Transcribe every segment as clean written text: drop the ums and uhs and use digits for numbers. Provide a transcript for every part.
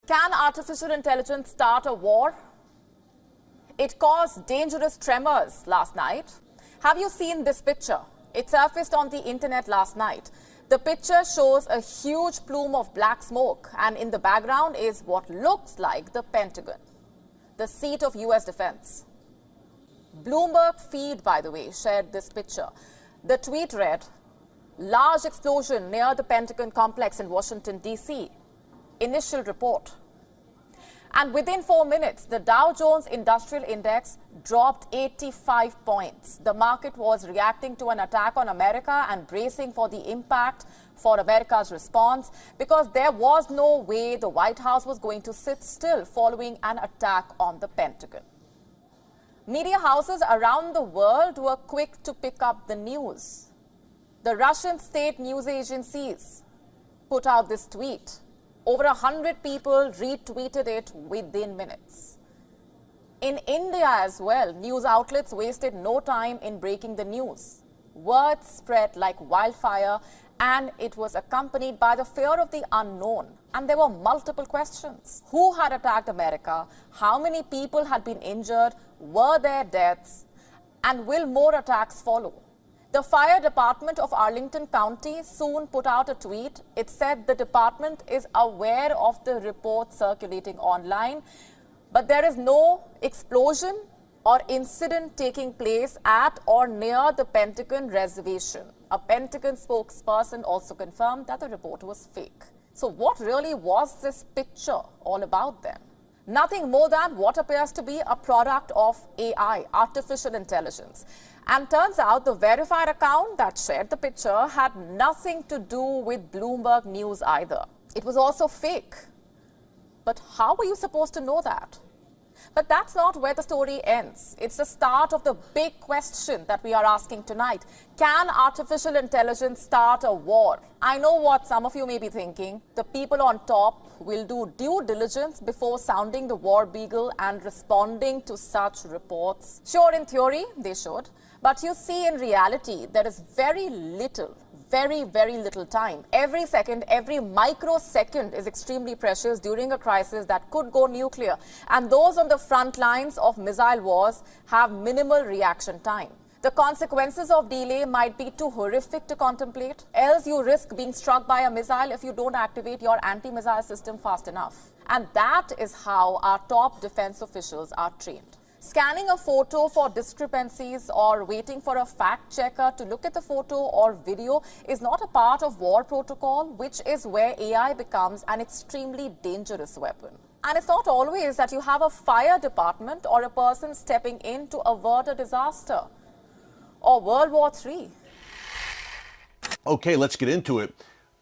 Can artificial intelligence start a war? It caused dangerous tremors last night. Have you seen this picture? It surfaced on the internet last night. The picture shows a huge plume of black smoke, and in the background is what looks like the Pentagon, the seat of US defense. Bloomberg feed, by the way, shared this picture. The tweet read, "Large explosion near the Pentagon complex in Washington, D.C. Initial report." And within 4 minutes, the Dow Jones Industrial Index dropped 85 points. The market was reacting to an attack on America and bracing for the impact for America's response, because there was no way the White House was going to sit still following an attack on the Pentagon. Media houses around the world were quick to pick up the news. The Russian state news agencies put out this tweet. Over 100 people retweeted it within minutes. In India as well, news outlets wasted no time in breaking the news. Word spread like wildfire, and it was accompanied by the fear of the unknown. And there were multiple questions. Who had attacked America? How many people had been injured? Were there deaths? And will more attacks follow? The fire department of Arlington County soon put out a tweet. It said the department is aware of the report circulating online, but there is no explosion or incident taking place at or near the Pentagon reservation. A Pentagon spokesperson also confirmed that the report was fake. So what really was this picture all about then? Nothing more than what appears to be a product of AI, artificial intelligence. And turns out the verified account that shared the picture had nothing to do with Bloomberg News either. It was also fake. But how were you supposed to know that? But that's not where the story ends. It's the start of the big question that we are asking tonight. Can artificial intelligence start a war? I know what some of you may be thinking. The people on top will do due diligence before sounding the war beagle and responding to such reports. Sure, in theory, they should. But you see, in reality, there is very little, very little time. Every second, every microsecond is extremely precious during a crisis that could go nuclear. And those on the front lines of missile wars have minimal reaction time. The consequences of delay might be too horrific to contemplate. Else you risk being struck by a missile if you don't activate your anti-missile system fast enough. And that is how our top defense officials are trained. Scanning a photo for discrepancies or waiting for a fact checker to look at the photo or video is not a part of war protocol, which is where AI becomes an extremely dangerous weapon. And it's not always that you have a fire department or a person stepping in to avert a disaster or World War III. Okay, let's get into it.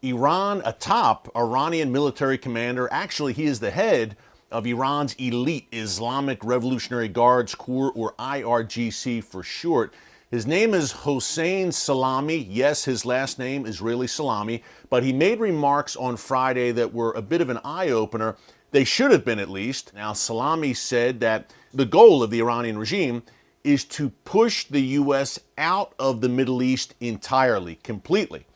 Iran, a top Iranian military commander, actually he is the head of Iran's elite Islamic Revolutionary Guards Corps, or IRGC for short. His name is Hossein Salami. Yes, his last name is really Salami, but he made remarks on Friday that were a bit of an eye-opener. They should have been, at least. Now, Salami said that the goal of the Iranian regime is to push the U.S. out of the Middle East entirely, completely.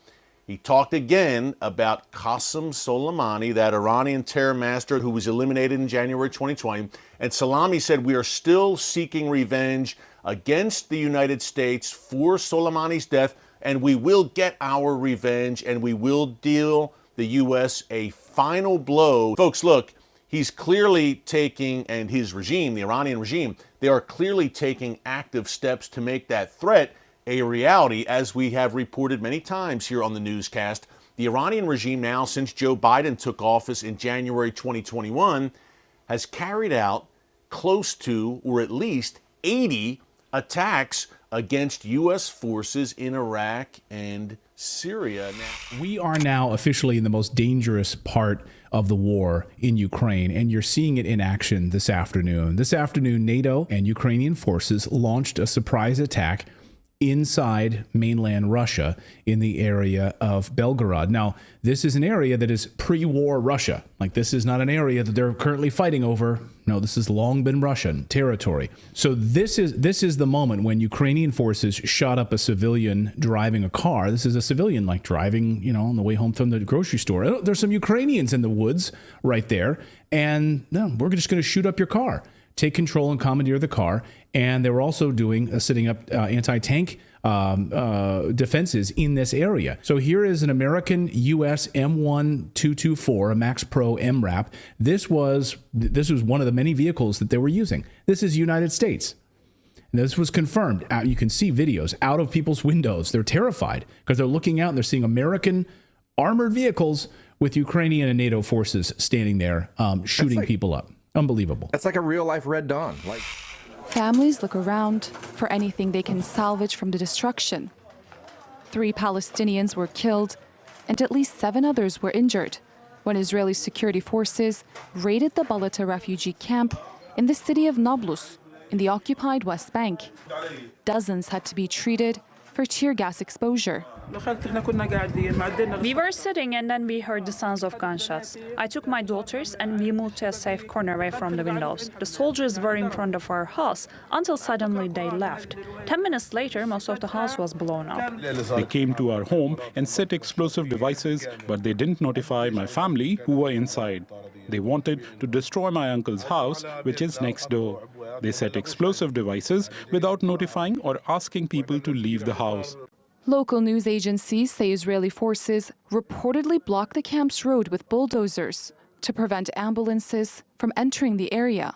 He talked again about Qasem Soleimani, that Iranian terror master who was eliminated in January 2020. And Salami said, we are still seeking revenge against the United States for Soleimani's death, and we will get our revenge, and we will deal the U.S. a final blow. Folks, look, he's clearly taking, and his regime, the Iranian regime, they are clearly taking active steps to make that threat a reality, as we have reported many times here on the newscast. The Iranian regime now, since Joe Biden took office in January 2021, has carried out close to, or at least 80 attacks against U.S. forces in Iraq and Syria. We are now officially in the most dangerous part of the war in Ukraine, and you're seeing it in action this afternoon. This afternoon, NATO and Ukrainian forces launched a surprise attack inside mainland Russia in the area of Belgorod. Now, this is an area that is pre-war Russia. Like, this is not an area that they're currently fighting over. No, this has long been Russian territory. So this is the moment when Ukrainian forces shot up a civilian driving a car. This is a civilian, like, driving, on the way home from the grocery store. There's some Ukrainians in the woods right there, and no, we're just going to shoot up your car, take control and commandeer the car. And they were also setting up anti-tank defenses in this area. So here is an American US M1224, a Max Pro MRAP. This was one of the many vehicles that they were using. This is United States. And this was confirmed. You can see videos out of people's windows. They're terrified because they're looking out and they're seeing American armored vehicles with Ukrainian and NATO forces standing there shooting people up. Unbelievable. That's like a real-life Red Dawn. Families look around for anything they can salvage from the destruction. 3 Palestinians were killed, and at least 7 others were injured when Israeli security forces raided the Balata refugee camp in the city of Nablus in the occupied West Bank. Dozens had to be treated for tear gas exposure. We were sitting and then we heard the sounds of gunshots. I took my daughters and we moved to a safe corner away from the windows. The soldiers were in front of our house until suddenly they left. 10 minutes later, most of the house was blown up. They came to our home and set explosive devices, but they didn't notify my family who were inside. They wanted to destroy my uncle's house, which is next door. They set explosive devices without notifying or asking people to leave the house. Local news agencies say Israeli forces reportedly blocked the camp's road with bulldozers to prevent ambulances from entering the area.